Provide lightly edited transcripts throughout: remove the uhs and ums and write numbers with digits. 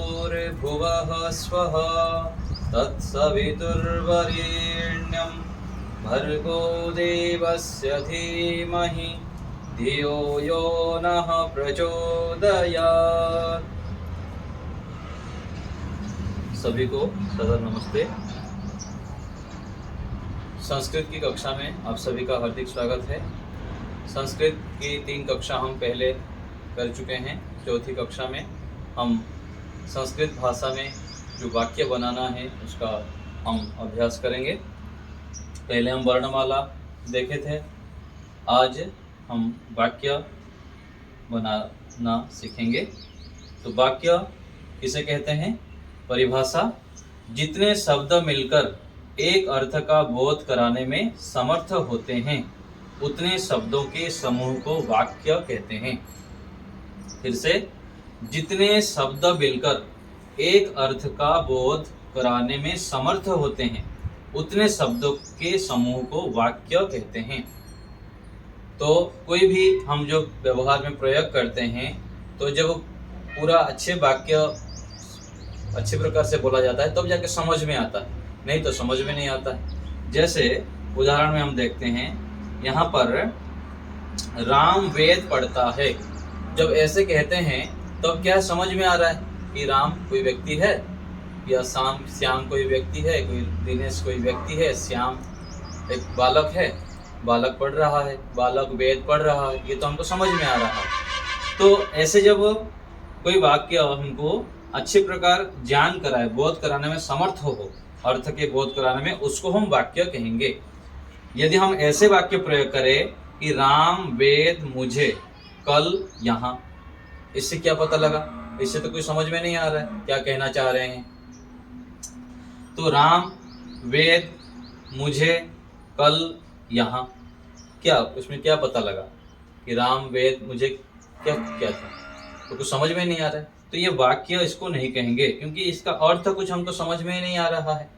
भूर्भुवः स्वः तत्सवितुर्वरेण्यं भर्गो देवस्य धीमहि धियो यो नः प्रचोदयात्। सभी को सदर नमस्ते। संस्कृत की कक्षा में आप सभी का हार्दिक स्वागत है। संस्कृत की 3 कक्षा हम पहले कर चुके हैं। चौथी कक्षा में हम संस्कृत भाषा में जो वाक्य बनाना है उसका हम अभ्यास करेंगे। पहले हम वर्णमाला देखे थे, आज हम वाक्य बनाना सीखेंगे। तो वाक्य किसे कहते हैं? परिभाषा: जितने शब्द मिलकर एक अर्थ का बोध कराने में समर्थ होते हैं उतने शब्दों के समूह को वाक्य कहते हैं। फिर से, जितने शब्द मिलकर एक अर्थ का बोध कराने में समर्थ होते हैं उतने शब्दों के समूह को वाक्य कहते हैं। तो कोई भी हम जो व्यवहार में प्रयोग करते हैं तो जब पूरा अच्छे वाक्य अच्छे प्रकार से बोला जाता है तब जाके समझ में आता है, नहीं तो समझ में नहीं आता है। जैसे उदाहरण में हम देखते हैं, यहाँ पर राम वेद पढ़ता है। जब ऐसे कहते हैं तो क्या समझ में आ रहा है कि राम कोई व्यक्ति है, या श्याम कोई व्यक्ति है, कोई दिनेश कोई व्यक्ति है, श्याम एक बालक है, बालक पढ़ रहा है, बालक वेद पढ़ रहा है, ये तो हमको समझ में आ रहा है। तो ऐसे जब कोई वाक्य हमको अच्छे प्रकार ज्ञान कराए, बोध कराने में समर्थ हो, अर्थ के बोध कराने में, उसको हम वाक्य कहेंगे। यदि हम ऐसे वाक्य प्रयोग करें कि राम वेद मुझे कल यहाँ, इससे क्या पता लगा? इससे तो कोई समझ में नहीं आ रहा है क्या कहना चाह रहे हैं। तो राम वेद मुझे कल यहाँ, क्या उसमें क्या पता लगा कि राम वेद मुझे क्या क्या था? तो कुछ समझ में नहीं आ रहा है, तो ये वाक्य इसको नहीं कहेंगे, क्योंकि इसका अर्थ कुछ हमको समझ में नहीं आ रहा है,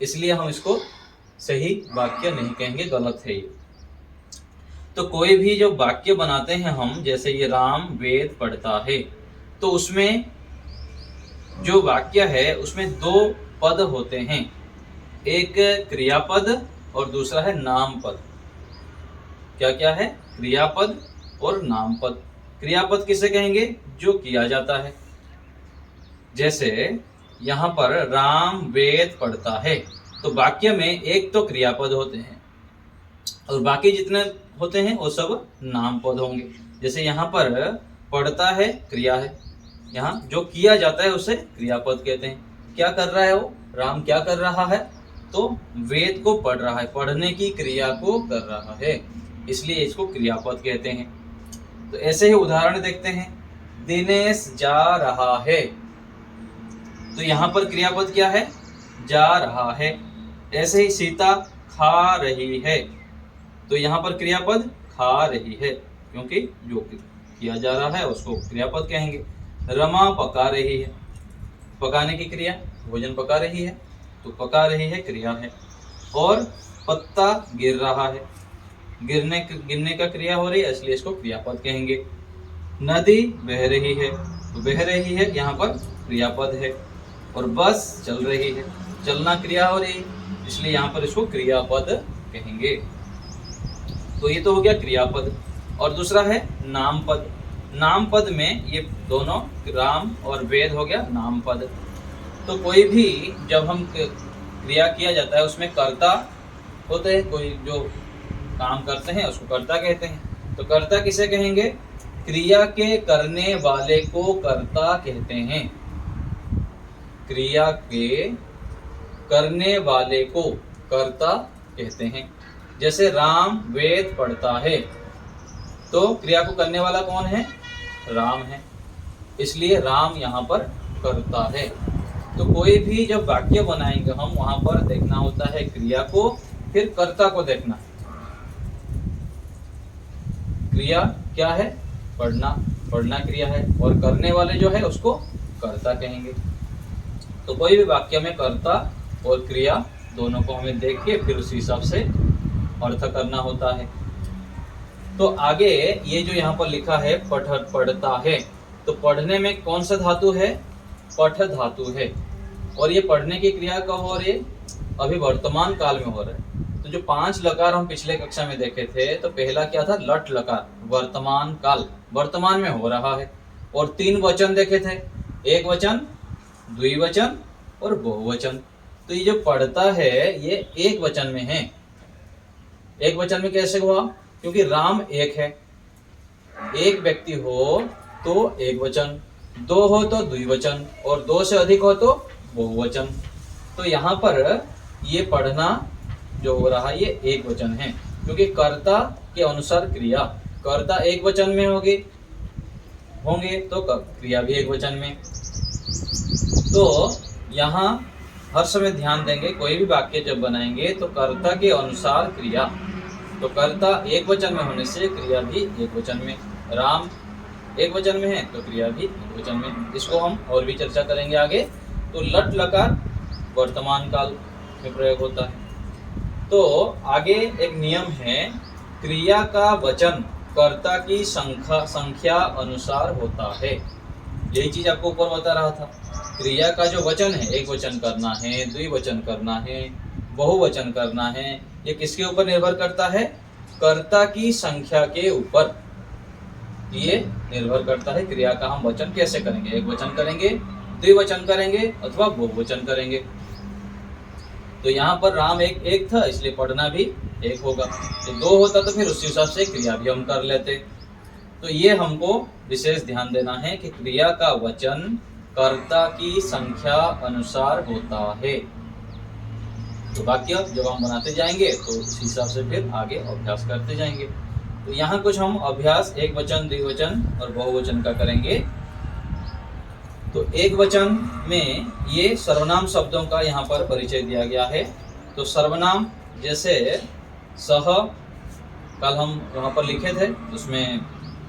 इसलिए हम इसको सही वाक्य नहीं कहेंगे, गलत है ये। तो कोई भी जो वाक्य बनाते हैं हम, जैसे ये राम वेद पढ़ता है, तो उसमें जो वाक्य है उसमें 2 पद होते हैं, एक क्रियापद और दूसरा है नामपद। क्या क्या है? क्रियापद और नामपद। क्रियापद किसे कहेंगे? जो किया जाता है। जैसे यहाँ पर राम वेद पढ़ता है, तो वाक्य में एक तो क्रियापद होते हैं और बाकी जितने होते हैं वो सब नामपद होंगे। जैसे यहाँ पर पढ़ता है क्रिया है, यहाँ जो किया जाता है उसे क्रियापद कहते हैं। क्या कर रहा है वो? राम क्या कर रहा है? तो वेद को पढ़ रहा है, पढ़ने की क्रिया को कर रहा है, इसलिए इसको क्रियापद कहते हैं। तो ऐसे ही उदाहरण देखते हैं, दिनेश जा रहा है, तो यहाँ पर क्रियापद क्या है? जा रहा है। ऐसे ही सीता खा रही है, तो यहाँ पर क्रियापद खा रही है, क्योंकि जो किया जा रहा है उसको क्रियापद कहेंगे। रमा पका रही है, पकाने की क्रिया, भोजन पका रही है, तो पका रही है क्रिया है। और पत्ता गिर रहा है, गिरने का क्रिया हो रही है, इसलिए इसको क्रियापद कहेंगे। नदी बह रही है, तो बह रही है यहाँ पर क्रियापद है। और बस चल रही है, चलना क्रिया हो रही है, इसलिए यहाँ पर इसको क्रियापद कहेंगे। तो ये तो हो गया क्रियापद। और दूसरा है नामपद। नामपद में ये दोनों राम और वेद हो गया नामपद। तो कोई भी जब हम क्रिया किया जाता है उसमें कर्ता होते हैं, कोई जो काम करते हैं उसको कर्ता कहते हैं। तो कर्ता किसे कहेंगे? क्रिया के करने वाले को कर्ता कहते हैं। क्रिया के करने वाले को कर्ता कहते हैं। जैसे राम वेद पढ़ता है, तो क्रिया को करने वाला कौन है? राम है, इसलिए राम यहाँ पर कर्ता है। तो कोई भी जब वाक्य बनाएंगे हम, वहां पर देखना होता है क्रिया को, फिर कर्ता को देखना। क्रिया क्या है? पढ़ना, पढ़ना क्रिया है, और करने वाले जो है उसको कर्ता कहेंगे। तो कोई भी वाक्य में कर्ता और क्रिया दोनों को हमें देख के फिर उसी हिसाब से अर्थ करना होता है। तो आगे ये जो यहाँ पर लिखा है पढ़ता है, तो पढ़ने में कौन सा धातु है? पठ धातु है और ये पढ़ने की क्रिया कब हो रही है? अभी वर्तमान काल में हो रहा है। तो जो 5 लकार हम पिछले कक्षा में देखे थे, तो पहला क्या था? लट लकार, वर्तमान काल, वर्तमान में हो रहा है। और 3 वचन देखे थे, एक वचन, द्विवचन और बहुवचन। तो ये जो पढ़ता है ये एक वचन में है। एक वचन में कैसे हुआ? क्योंकि राम एक है, एक व्यक्ति हो तो एक वचन, 2 हो तो द्विवचन और 2 से अधिक हो तो बहुवचन। तो यहाँ पर ये पढ़ना जो हो रहा है ये एक वचन है, क्योंकि कर्ता के अनुसार क्रिया, कर्ता एक वचन में होंगे तो क्रिया भी एक वचन में। तो यहाँ हर समय ध्यान देंगे, कोई भी वाक्य जब बनाएंगे तो कर्ता के अनुसार क्रिया, तो कर्ता एक वचन में होने से क्रिया भी एक वचन में। राम एक वचन में है तो क्रिया भी एक वचन में। इसको हम और भी चर्चा करेंगे आगे। तो लट लकार वर्तमान काल में प्रयोग होता है। तो आगे एक नियम है, क्रिया का वचन कर्ता की संख्या अनुसार होता है। यही चीज आपको ऊपर बता रहा था। क्रिया का जो वचन है, एक वचन करना है, द्विवचन करना है, बहुवचन करना है, ये किसके ऊपर निर्भर करता है? कर्ता की संख्या के ऊपर ये निर्भर करता है। क्रिया का हम वचन कैसे करेंगे? एक वचन करेंगे, द्विवचन करेंगे अथवा बहुवचन करेंगे। तो यहाँ पर राम एक था, इसलिए पढ़ना भी एक होगा। तो 2 होता तो फिर उसी हिसाब से क्रिया भी हम कर लेते। तो ये हमको विशेष ध्यान देना है कि क्रिया का वचन कर्ता की संख्या अनुसार होता है। तो वाक्य जब हम बनाते जाएंगे तो उस हिसाब से फिर आगे अभ्यास करते जाएंगे। तो यहाँ कुछ हम अभ्यास एक वचन, द्विवचन और बहुवचन का करेंगे। तो एक वचन में ये सर्वनाम शब्दों का यहाँ पर परिचय दिया गया है। तो सर्वनाम जैसे सह, कल हम वहाँ पर लिखे थे, उसमें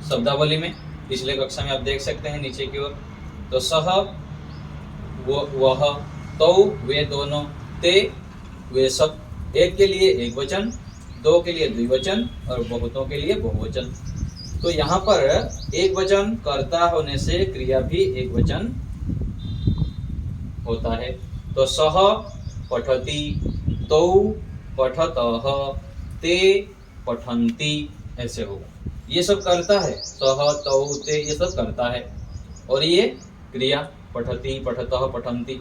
शब्दावली में पिछले कक्षा में आप देख सकते हैं नीचे की ओर। तो सह वह, तो वे दोनों, ते वे सब, एक के लिए एक वचन, 2 के लिए द्विवचन और बहुतों के लिए बहुवचन। तो यहाँ पर एक वचन कर्ता होने से क्रिया भी एक वचन होता है। तो सह पठति, तौ पठतः, ते पठन्ति, ऐसे होगा। ये सब करता है, सह तौ ते, ये सब करता है। और ये क्रिया पठति, पठतः, पठन्ति।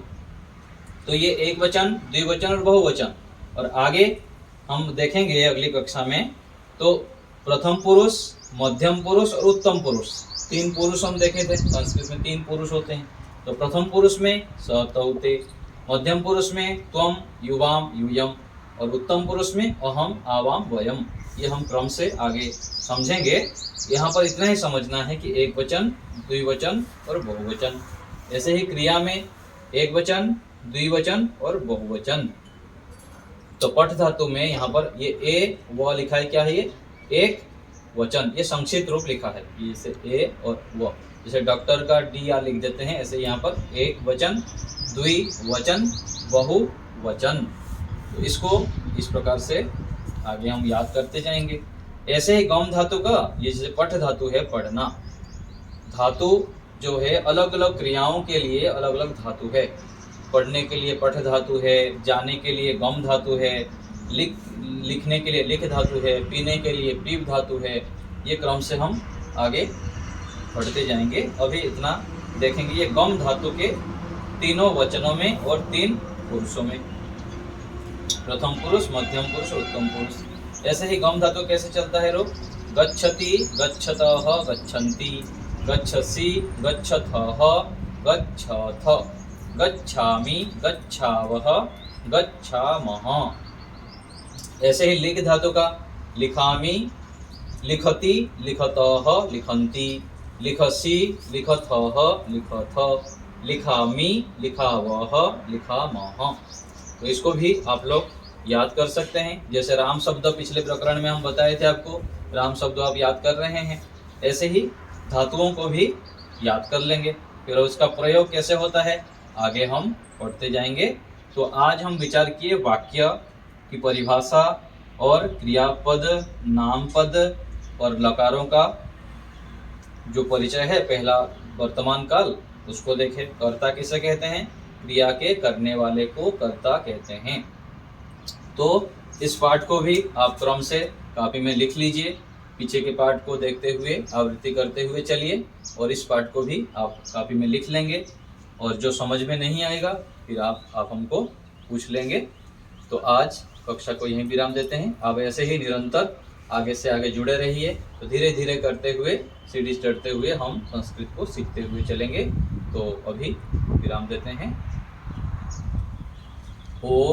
तो ये एक वचन, द्विवचन और बहुवचन। और आगे हम देखेंगे अगली कक्षा में, तो प्रथम पुरुष, मध्यम पुरुष और उत्तम पुरुष, 3 पुरुष हम देखे थे। संस्कृत में 3 पुरुष होते हैं। तो प्रथम पुरुष में स तौ ते, मध्यम पुरुष में त्वम, युवाम, यूयम और उत्तम पुरुष में अहम, आवाम, वयम। ये हम क्रम से आगे समझेंगे। यहाँ पर इतना ही समझना है कि एक वचन, द्विवचन और बहुवचन। ऐसे ही क्रिया में एक वचन, द्विवचन और बहुवचन। तो पठ धातु में यहाँ पर ये ए व लिखा है, क्या है ये? एक वचन, ये संक्षिप्त रूप लिखा है, जैसे ए और व, जैसे डॉक्टर का डी या लिख देते हैं, ऐसे यहाँ पर एक वचन, द्विवचन, बहुवचन। तो इसको इस प्रकार से आगे हम याद करते जाएंगे। ऐसे ही गम धातु का, ये जैसे पठ धातु है, पढ़ना, धातु जो है अलग अलग क्रियाओं के लिए अलग अलग धातु है। पढ़ने के लिए पठ धातु है, जाने के लिए गम धातु है, लिखने के लिए लिख धातु है, पीने के लिए पीप धातु है। ये क्रम से हम आगे पढ़ते जाएंगे। अभी इतना देखेंगे ये गम धातु के तीनों वचनों में और 3 पुरुषों में, प्रथम पुरुष, मध्यम पुरुष और उत्तम पुरुष। ऐसे ही गम धातु कैसे चलता है रूप? गच्छति, गच्छतः, गच्छन्ति, गच्छसि, गच्छथः, गच्छथ, गच्छामि, गच्छावः, गच्छामः। ऐसे ही लिख धातु का लिखामि, लिखति, लिखतः, लिखन्ति, लिखसि, लिखथः, लिखथ, लिखामि, लिखावः, लिखामः। तो इसको भी आप लोग याद कर सकते हैं। जैसे राम शब्द पिछले प्रकरण में हम बताए थे आपको, राम शब्द आप याद कर रहे हैं। ऐसे ही धातुओं को भी याद कर लेंगे। फिर उसका प्रयोग कैसे होता है आगे हम पढ़ते जाएंगे। तो आज हम विचार किए वाक्य की परिभाषा और क्रियापद, नामपद और लकारों का जो परिचय है, पहला वर्तमान काल उसको देखें। कर्ता किसे कहते हैं? क्रिया के करने वाले को कर्ता कहते हैं। तो इस पाठ को भी आप क्रम से कॉपी में लिख लीजिए, पीछे के पाठ को देखते हुए आवृत्ति करते हुए चलिए, और इस पाठ को भी आप कॉपी में लिख लेंगे, और जो समझ में नहीं आएगा फिर आप हमको पूछ लेंगे। तो आज कक्षा को यहीं विराम देते हैं। आप ऐसे ही निरंतर आगे से आगे जुड़े रहिए, तो धीरे धीरे करते हुए सीढ़ी चढ़ते हुए हम संस्कृत को सीखते हुए चलेंगे। तो अभी विराम देते हैं। ओ